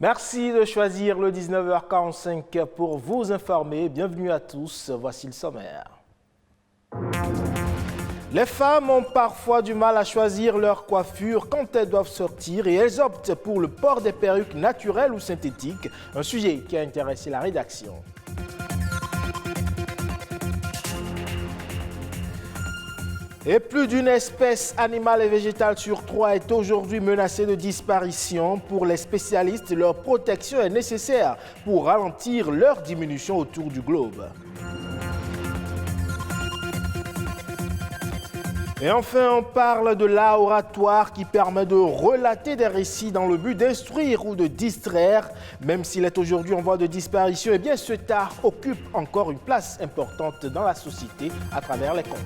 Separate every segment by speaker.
Speaker 1: Merci de choisir le 19h45 pour vous informer. Bienvenue à tous, voici le sommaire. Les femmes ont parfois du mal à choisir leur coiffure quand elles doivent sortir et elles optent pour le port des perruques naturelles ou synthétiques, un sujet qui a intéressé la rédaction. Et plus d'une espèce animale et végétale sur 3 est aujourd'hui menacée de disparition. Pour les spécialistes, leur protection est nécessaire pour ralentir leur diminution autour du globe. Et enfin, on parle de l'art oratoire qui permet de relater des récits dans le but d'instruire ou de distraire. Même s'il est aujourd'hui en voie de disparition, eh bien cet art occupe encore une place importante dans la société à travers les contes.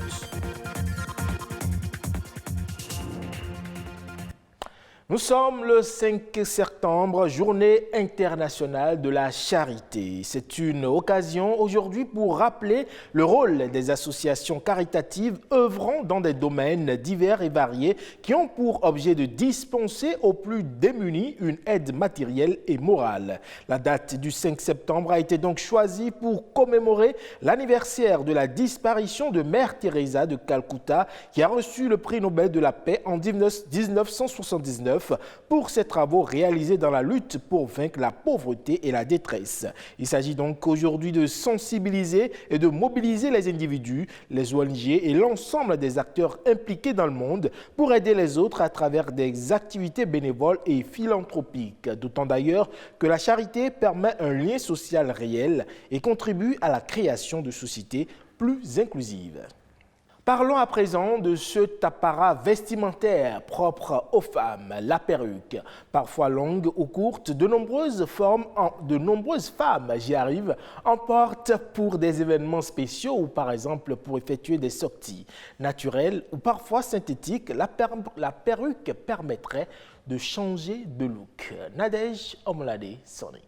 Speaker 1: Nous sommes le 5 septembre, journée internationale de la charité. C'est une occasion aujourd'hui pour rappeler le rôle des associations caritatives œuvrant dans des domaines divers et variés qui ont pour objet de dispenser aux plus démunis une aide matérielle et morale. La date du 5 septembre a été donc choisie pour commémorer l'anniversaire de la disparition de Mère Teresa de Calcutta qui a reçu le prix Nobel de la paix en 1979 pour ses travaux réalisés dans la lutte pour vaincre la pauvreté et la détresse. Il s'agit donc aujourd'hui de sensibiliser et de mobiliser les individus, les ONG et l'ensemble des acteurs impliqués dans le monde pour aider les autres à travers des activités bénévoles et philanthropiques. D'autant d'ailleurs que la charité permet un lien social réel et contribue à la création de sociétés plus inclusives. Parlons à présent de cet apparat vestimentaire propre aux femmes, la perruque. Parfois longue ou courte, de nombreuses femmes, j'y arrive, en portent pour des événements spéciaux ou par exemple pour effectuer des sorties. Naturelles ou parfois synthétiques, la perruque permettrait de changer de look. Nadège Omolade Soni.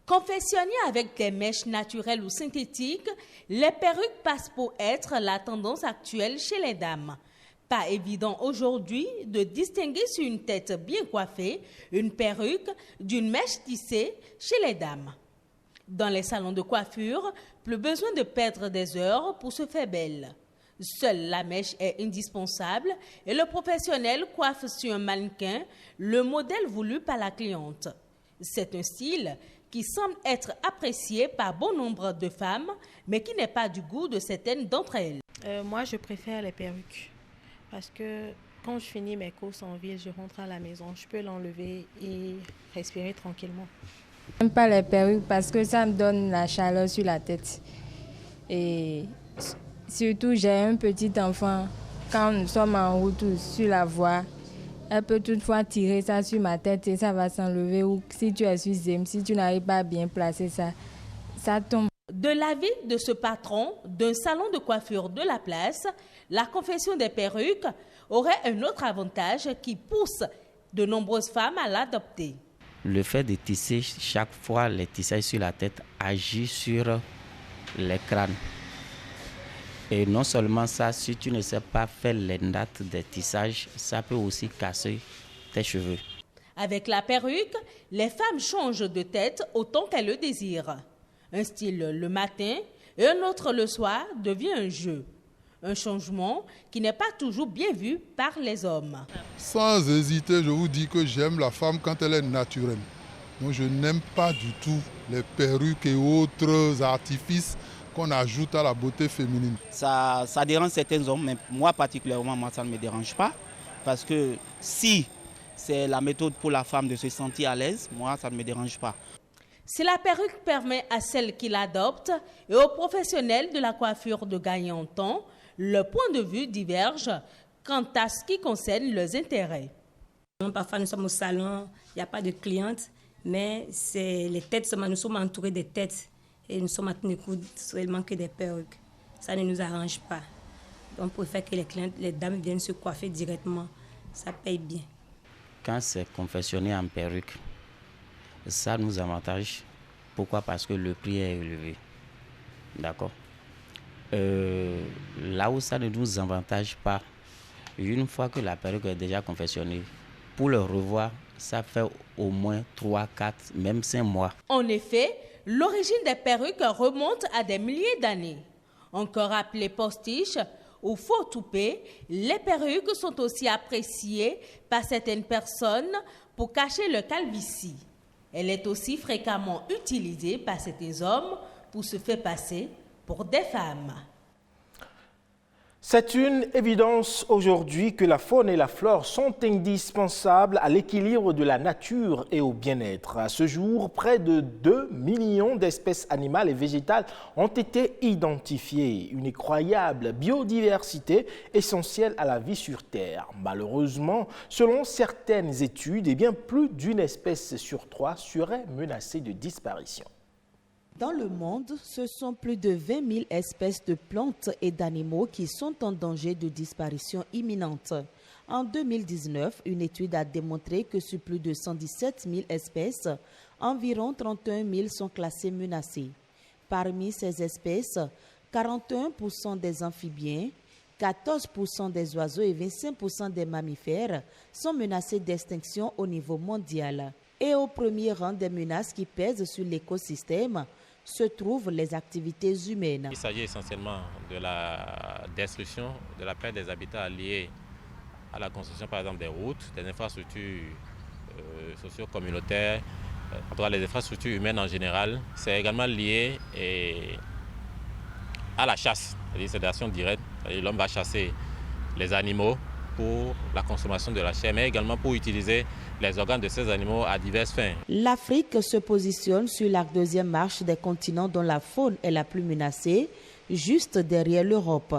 Speaker 2: Confectionnées avec des mèches naturelles ou synthétiques, les perruques passent pour être la tendance actuelle chez les dames. Pas évident aujourd'hui de distinguer sur une tête bien coiffée une perruque d'une mèche tissée chez les dames. Dans les salons de coiffure, plus besoin de perdre des heures pour se faire belle. Seule la mèche est indispensable et le professionnel coiffe sur un mannequin le modèle voulu par la cliente. C'est un style qui semble être apprécié par bon nombre de femmes, mais qui n'est pas du goût de certaines d'entre elles.
Speaker 3: Moi, je préfère les perruques parce que quand je finis mes courses en ville, je rentre à la maison, je peux l'enlever et respirer tranquillement.
Speaker 4: Je n'aime pas les perruques parce que ça me donne la chaleur sur la tête. Et surtout, j'ai un petit enfant. Quand nous sommes en route ou sur la voie, elle peut toutefois tirer ça sur ma tête et ça va s'enlever. Ou si tu es sur Zem, si tu n'arrives pas à bien placer ça, ça tombe.
Speaker 2: De l'avis de ce patron d'un salon de coiffure de la place, la confection des perruques aurait un autre avantage qui pousse de nombreuses femmes à l'adopter.
Speaker 5: Le fait de tisser chaque fois les tissages sur la tête agit sur les crânes. Et non seulement ça, si tu ne sais pas faire les nattes des tissages, ça peut aussi casser tes cheveux.
Speaker 2: Avec la perruque, les femmes changent de tête autant qu'elles le désirent. Un style le matin et un autre le soir devient un jeu. Un changement qui n'est pas toujours bien vu par les hommes.
Speaker 6: Sans hésiter, je vous dis que j'aime la femme quand elle est naturelle. Donc je n'aime pas du tout les perruques et autres artifices qu'on ajoute à la beauté féminine.
Speaker 7: Ça dérange certains hommes, mais moi particulièrement, ça ne me dérange pas. Parce que si c'est la méthode pour la femme de se sentir à l'aise, moi, ça ne me dérange pas.
Speaker 2: Si la perruque permet à celles qui l'adoptent et aux professionnels de la coiffure de gagner en temps, le point de vue diverge quant à ce qui concerne leurs intérêts.
Speaker 8: Parfois, nous sommes au salon, il n'y a pas de clientes, mais les têtes, nous sommes entourés de têtes. Et nous sommes en train de coudre seulement que des perruques. Ça ne nous arrange pas. On préfère que les dames viennent se coiffer directement. Ça paye bien.
Speaker 5: Quand c'est confectionné en perruque, ça nous avantage. Pourquoi? Parce que le prix est élevé. D'accord? Là où ça ne nous avantage pas, une fois que la perruque est déjà confectionnée, pour le revoir, ça fait au moins 3, 4, même 5 mois.
Speaker 2: En effet, l'origine des perruques remonte à des milliers d'années. Encore appelées postiches ou faux toupets, les perruques sont aussi appréciées par certaines personnes pour cacher le calvitie. Elle est aussi fréquemment utilisée par certains hommes pour se faire passer pour des femmes.
Speaker 1: C'est une évidence aujourd'hui que la faune et la flore sont indispensables à l'équilibre de la nature et au bien-être. À ce jour, près de 2 millions d'espèces animales et végétales ont été identifiées. Une incroyable biodiversité essentielle à la vie sur Terre. Malheureusement, selon certaines études, bien plus d'une espèce sur 3 serait menacée de disparition.
Speaker 9: Dans le monde, ce sont plus de 20 000 espèces de plantes et d'animaux qui sont en danger de disparition imminente. En 2019, une étude a démontré que sur plus de 117 000 espèces, environ 31 000 sont classées menacées. Parmi ces espèces, 41% des amphibiens, 14% des oiseaux et 25% des mammifères sont menacés d'extinction au niveau mondial. Et au premier rang des menaces qui pèsent sur l'écosystème se trouvent les activités humaines.
Speaker 10: Il s'agit essentiellement de la destruction, de la perte des habitats liés à la construction par exemple des routes, des infrastructures socio-communautaires, en tout cas les infrastructures humaines en général. C'est également lié à la chasse, c'est-à-dire des actions directes. L'homme va chasser les animaux pour la consommation de la chair, mais également pour utiliser les organes de ces animaux à diverses fins.
Speaker 9: L'Afrique se positionne sur la deuxième marche des continents dont la faune est la plus menacée, juste derrière l'Europe.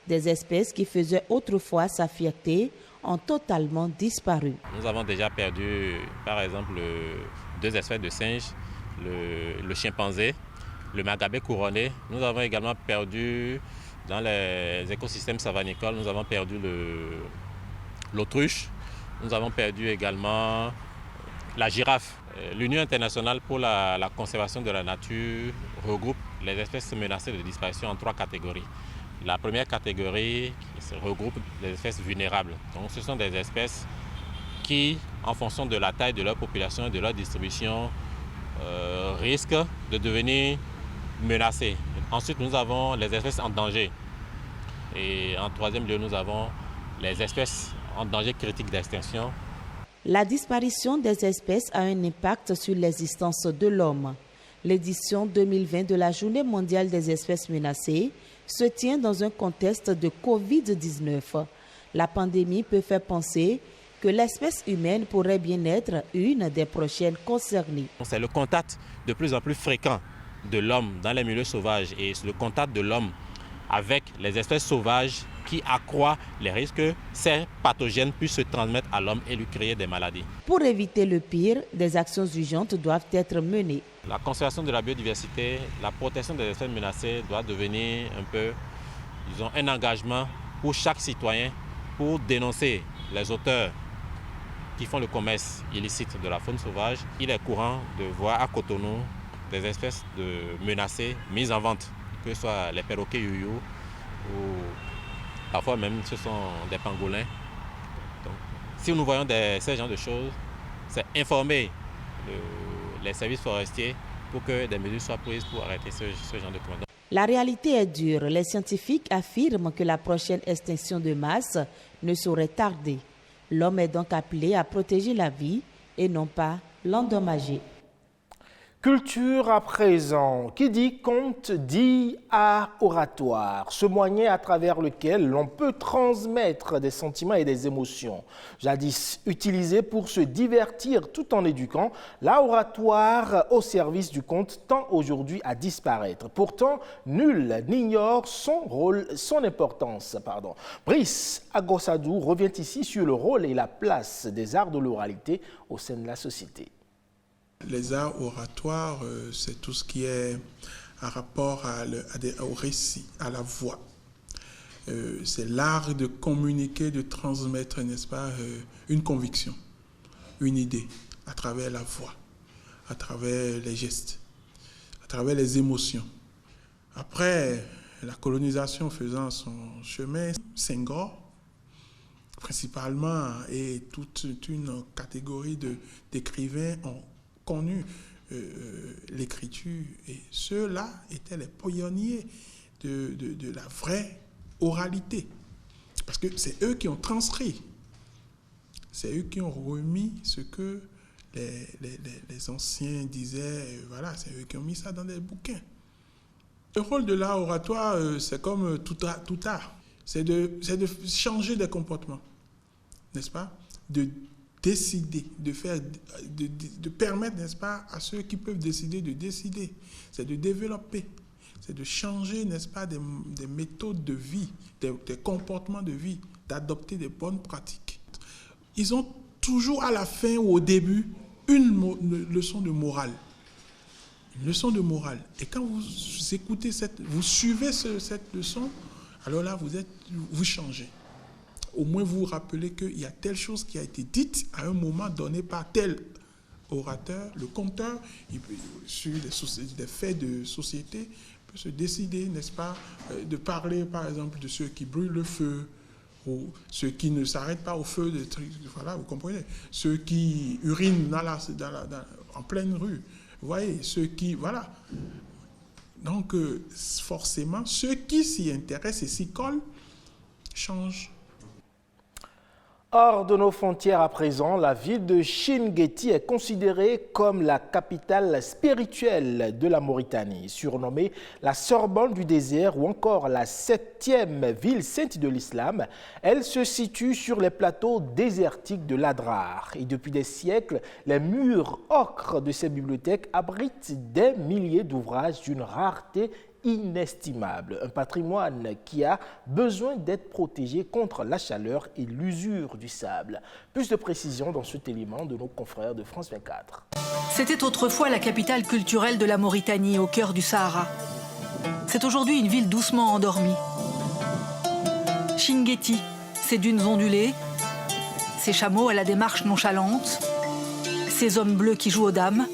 Speaker 9: Des espèces qui faisaient autrefois sa fierté ont totalement disparu.
Speaker 10: Nous avons déjà perdu, par exemple, 2 espèces de singes, le chimpanzé, le magabé couronné. Nous avons également perdu, dans les écosystèmes savanicoles, nous avons perdu l'autruche. Nous avons perdu également la girafe. L'Union internationale pour la conservation de la nature regroupe les espèces menacées de disparition en 3 catégories. La première catégorie regroupe les espèces vulnérables. Donc, ce sont des espèces qui, en fonction de la taille de leur population et de leur distribution, risquent de devenir menacées. Ensuite, nous avons les espèces en danger. Et en troisième lieu, nous avons les espèces en danger critique d'extinction.
Speaker 9: La disparition des espèces a un impact sur l'existence de l'homme. L'édition 2020 de la Journée mondiale des espèces menacées se tient dans un contexte de Covid-19. La pandémie peut faire penser que l'espèce humaine pourrait bien être une des prochaines concernées.
Speaker 10: C'est le contact de plus en plus fréquent de l'homme dans les milieux sauvages et le contact de l'homme avec les espèces sauvages qui accroît les risques que ces pathogènes puissent se transmettre à l'homme et lui créer des maladies.
Speaker 9: Pour éviter le pire, des actions urgentes doivent être menées.
Speaker 10: La conservation de la biodiversité, la protection des espèces menacées doit devenir un peu, disons, un engagement pour chaque citoyen pour dénoncer les auteurs qui font le commerce illicite de la faune sauvage. Il est courant de voir à Cotonou des espèces menacées mises en vente, que ce soit les perroquets youyou ou parfois même ce sont des pangolins. Donc, si nous voyons ces genres de choses, c'est informer les services forestiers pour que des mesures soient prises pour arrêter ce genre de comportement.
Speaker 9: La réalité est dure. Les scientifiques affirment que la prochaine extinction de masse ne saurait tarder. L'homme est donc appelé à protéger la vie et non pas l'endommager.
Speaker 1: Culture à présent. Qui dit conte dit art oratoire, ce moyen à travers lequel l'on peut transmettre des sentiments et des émotions. Jadis utilisé pour se divertir tout en éduquant, l'art oratoire au service du conte tend aujourd'hui à disparaître. Pourtant, nul n'ignore son rôle, son importance. Brice Agossadou revient ici sur le rôle et la place des arts de l'oralité au sein de la société.
Speaker 11: Les arts oratoires, c'est tout ce qui est en rapport au récit, à la voix. C'est l'art de communiquer, de transmettre, n'est-ce pas, une conviction, une idée, à travers la voix, à travers les gestes, à travers les émotions. Après, la colonisation faisant son chemin, Senghor principalement, et toute une catégorie d'écrivains ont connu l'écriture. Et ceux-là étaient les pionniers de la vraie oralité. Parce que c'est eux qui ont transcrit. C'est eux qui ont remis ce que les anciens disaient. Voilà, c'est eux qui ont mis ça dans des bouquins. Le rôle de l'art oratoire, c'est comme tout art. C'est de changer des comportements, n'est-ce pas? De décider, de permettre, n'est-ce pas, à ceux qui peuvent décider de décider. C'est de développer, c'est de changer, n'est-ce pas, des méthodes de vie, des comportements de vie, d'adopter des bonnes pratiques. Ils ont toujours à la fin ou au début une leçon de morale. Une leçon de morale. Et quand vous écoutez vous suivez cette leçon, alors là, vous changez. Au moins, vous vous rappelez qu'il y a telle chose qui a été dite à un moment donné par tel orateur. Le conteur, sur des faits de société, peut se décider, n'est-ce pas, de parler, par exemple, de ceux qui brûlent le feu, ou ceux qui ne s'arrêtent pas au feu, voilà, vous comprenez, ceux qui urinent en pleine rue, vous voyez, ceux qui, voilà. Donc, forcément, ceux qui s'y intéressent et s'y collent changent.
Speaker 1: Hors de nos frontières à présent, la ville de Chinguetti est considérée comme la capitale spirituelle de la Mauritanie, surnommée la Sorbonne du désert ou encore la 7e ville sainte de l'islam. Elle se situe sur les plateaux désertiques de l'Adrar. Et depuis des siècles, les murs ocre de ces bibliothèques abritent des milliers d'ouvrages d'une rareté inestimable, un patrimoine qui a besoin d'être protégé contre la chaleur et l'usure du sable. Plus de précisions dans cet élément de nos confrères de France 24.
Speaker 12: C'était autrefois la capitale culturelle de la Mauritanie, au cœur du Sahara. C'est aujourd'hui une ville doucement endormie. Chinguetti, ses dunes ondulées, ses chameaux à la démarche nonchalante, ses hommes bleus qui jouent aux dames,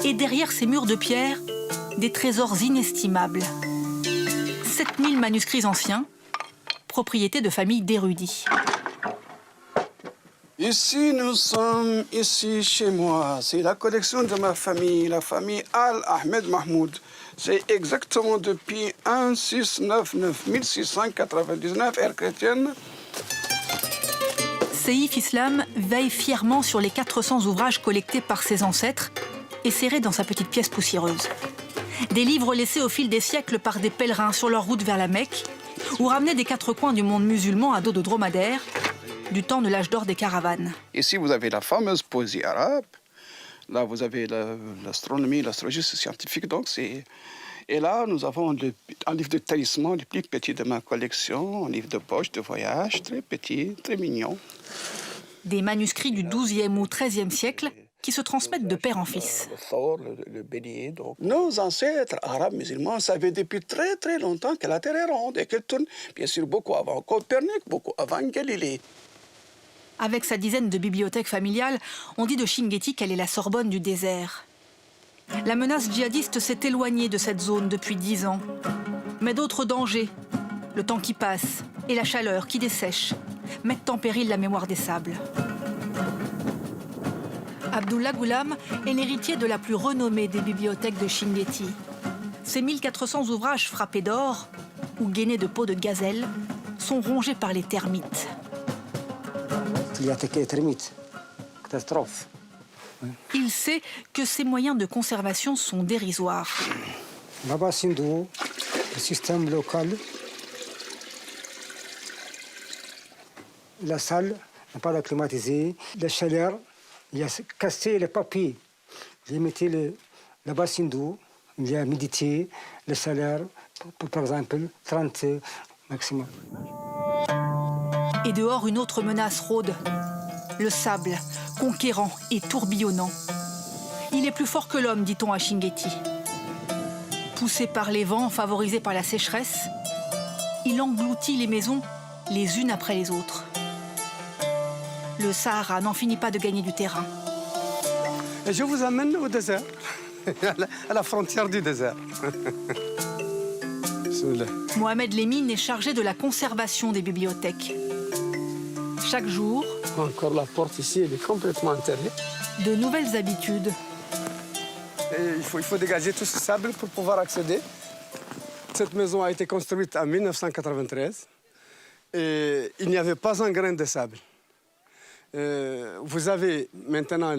Speaker 12: et derrière ces murs de pierre, des trésors inestimables. 7000 manuscrits anciens, propriété de familles d'érudits.
Speaker 13: Ici, nous sommes chez moi. C'est la collection de ma famille, la famille Al-Ahmed Mahmoud. C'est exactement depuis 1699 ère chrétienne.
Speaker 12: Seif Islam veille fièrement sur les 400 ouvrages collectés par ses ancêtres et serrés dans sa petite pièce poussiéreuse. Des livres laissés au fil des siècles par des pèlerins sur leur route vers la Mecque ou ramenés des quatre coins du monde musulman à dos de dromadaire du temps de l'âge d'or des caravanes.
Speaker 13: Ici, vous avez la fameuse poésie arabe. Là, vous avez l'astronomie, l'astrologie scientifique. Donc et là, nous avons un livre de talisman, le plus petit de ma collection, un livre de poche, de voyage, très petit, très mignon.
Speaker 12: Des manuscrits du XIIe ou XIIIe siècle qui se transmettent de père en fils.
Speaker 13: Le bélier, donc. Nos ancêtres arabes musulmans savaient depuis très très longtemps que la Terre est ronde et qu'elle tourne, bien sûr, beaucoup avant Copernic, beaucoup avant Galilée.
Speaker 12: Avec sa dizaine de bibliothèques familiales, on dit de Chinguetti qu'elle est la Sorbonne du désert. La menace djihadiste s'est éloignée de cette zone depuis 10 ans. Mais d'autres dangers, le temps qui passe et la chaleur qui dessèche, mettent en péril la mémoire des sables. Abdullah Goulam est l'héritier de la plus renommée des bibliothèques de Chinguetti. Ces 1400 ouvrages frappés d'or ou gainés de peau de gazelle sont rongés par les termites.
Speaker 14: Il y a des termites. Catastrophe.
Speaker 12: Il sait que ces moyens de conservation sont dérisoires.
Speaker 14: Là-bas, Sindou, le système local, la salle n'est pas climatisée, la chaleur, il y a cassé les papiers. J'ai mis la bassine d'eau, il y a médité, le salaire, par exemple, 30 maximum.
Speaker 12: Et dehors, une autre menace rôde. Le sable, conquérant et tourbillonnant. Il est plus fort que l'homme, dit-on à Chinguetti. Poussé par les vents, favorisé par la sécheresse, il engloutit les maisons les unes après les autres. Le Sahara n'en finit pas de gagner du terrain.
Speaker 13: Et je vous amène au désert, à la frontière du désert.
Speaker 12: Mohamed Lemine est chargé de la conservation des bibliothèques. chaque jour.
Speaker 15: Encore la porte ici, elle est complètement enterrée.
Speaker 12: De nouvelles habitudes.
Speaker 15: Et il faut dégager tout ce sable pour pouvoir accéder. Cette maison a été construite en 1993 et il n'y avait pas un grain de sable. Vous avez maintenant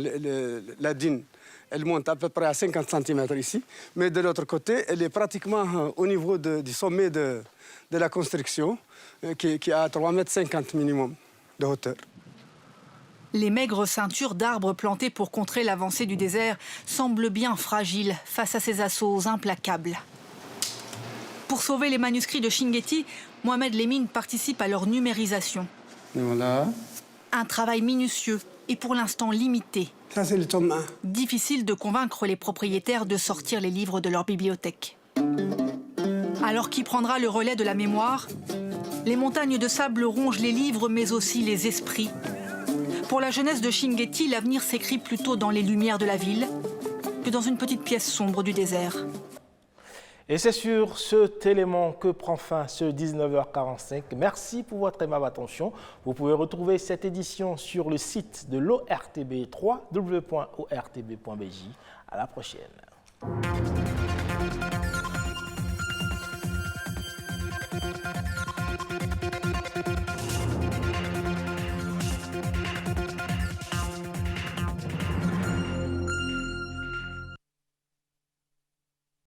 Speaker 15: la dune, elle monte à peu près à 50 cm ici, mais de l'autre côté, elle est pratiquement au niveau du sommet de la construction, qui a 3,50 m minimum de hauteur.
Speaker 12: Les maigres ceintures d'arbres plantés pour contrer l'avancée du désert semblent bien fragiles face à ces assauts implacables. Pour sauver les manuscrits de Chinguetti, Mohamed Lemine participe à leur numérisation.
Speaker 15: Voilà.
Speaker 12: Un travail minutieux et pour l'instant limité.
Speaker 15: Ça, c'est le tome 1.
Speaker 12: Difficile de convaincre les propriétaires de sortir les livres de leur bibliothèque. Alors qui prendra le relais de la mémoire? Les montagnes de sable rongent les livres, mais aussi les esprits. Pour la jeunesse de Chinguetti, l'avenir s'écrit plutôt dans les lumières de la ville que dans une petite pièce sombre du désert.
Speaker 1: Et c'est sur cet élément que prend fin ce 19h45. Merci pour votre aimable attention. Vous pouvez retrouver cette édition sur le site de l'ORTB, www.ortb.bj. À la prochaine.